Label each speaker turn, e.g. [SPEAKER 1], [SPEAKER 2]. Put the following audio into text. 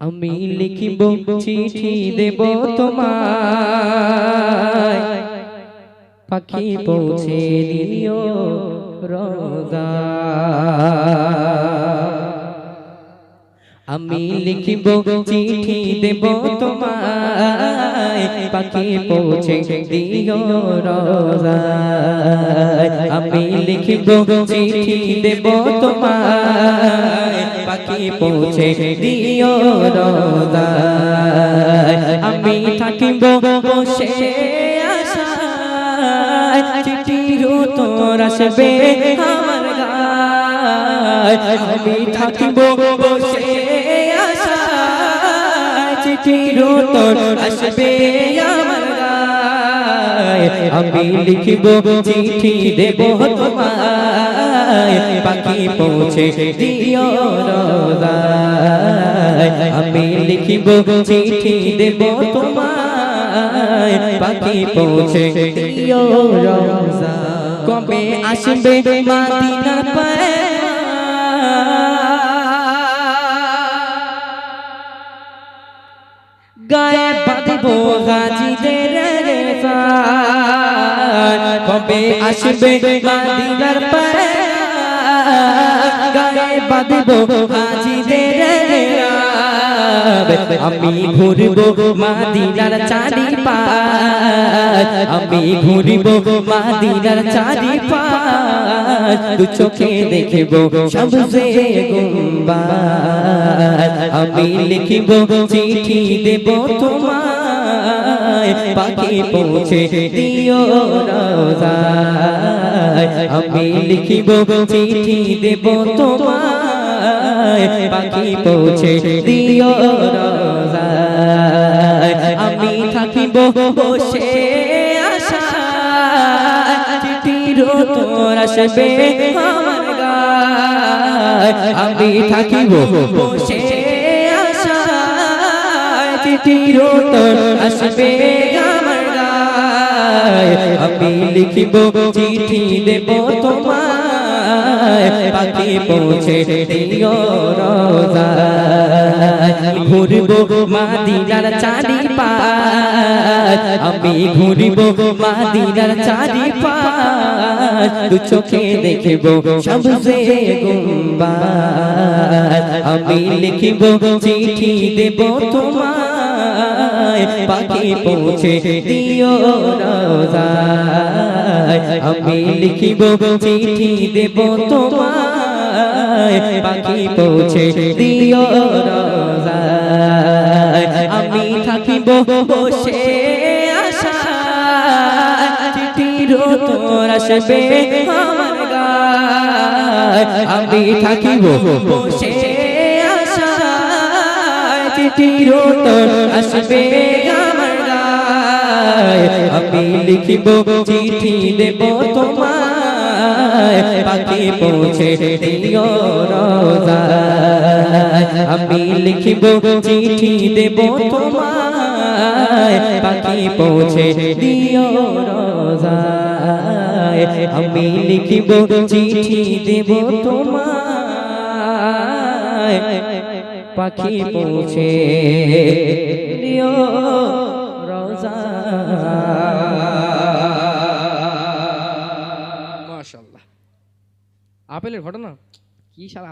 [SPEAKER 1] আমি লিখিব চিঠি দেব তোমায়, পাখি পৌঁছে দিও রোজা। আমি লিখিব চিঠি দেব তোমায়, পাখি পৌঁছে দিও রোজা। আমি লিখিব চিঠি দেব তোমায়, পাখি পৌঁছে দিও রোজা। আমি থাকিব বসে আশায়, চিঠির উত্তর আসবে আমার গায়। আমি থাকিব বসে আশায়, চিঠির উত্তর আসবে আমার গায়। আমি লিখিব চিঠি দেব তোমায়, পাখি পৌঁছে দিও রোজায়। আমি লিখিব চিঠি দেব তোমায়, পাখি পৌঁছে দিও রোজায়। কবে আসবে মদিনা পায়, গায়ে বাঁধব গাজীদের রেশান। কবে আসবে মদিনার পায়, গায়ে বাঁধব গাজীদের রেশান। আমি ঘুরব মদিনার চারিপাশ, আমি ঘুরব মদিনার চারিপাশ। দু চোখে দেখব সবচে গুম্বাদ। আমি লিখিব চিঠি দেব তোমায়, পাখি পৌঁছে দিও রোজায়। আমি লিখিব চিঠি দেব তোমায়, পাখি পৌঁছে দিও রোজায়। আমি থাকিব বসে আশায়, চিঠির উত্তর আসবে আমার গায়। আমি থাকিব বসে আশায়, চিঠির উত্তর আসবে আমার গায়। আমি লিখিব চিঠি দেব তোমায়, পাখি পৌঁছে দিও রোজায়। ঘুরব মদিনার চারিপাশ, আমি ঘুরব মদিনার চারিপাশ। দু চোখে দেখব সবচে গুম্বাদ। আমি লিখিব চিঠি দেব তোমায়, পাখি পৌঁছে দিও রোজায়। আমি লিখিব চিঠি দেব তোমায়, পাখি পৌঁছে দিও রোজায়। আমি থাকিব বসে আশায়, চিঠির উত্তর আসবে আমার গায়। আমি থাকিব বসে আশায়, চিঠির উত্তর আসবে আমার গায়। আমি লিখিব চিঠি দেব তোমায়, পাখি পৌঁছে দিও রোজায়। আমি লিখিব চিঠি দেব তোমায়, পাখি পৌঁছে দিও রোজায়। আমি লিখিব চিঠি দেব তোমায়, পাখি পৌঁছে দিও রোজায়। মাশাআল্লাহ। আপেলের ঘটনা কি সারা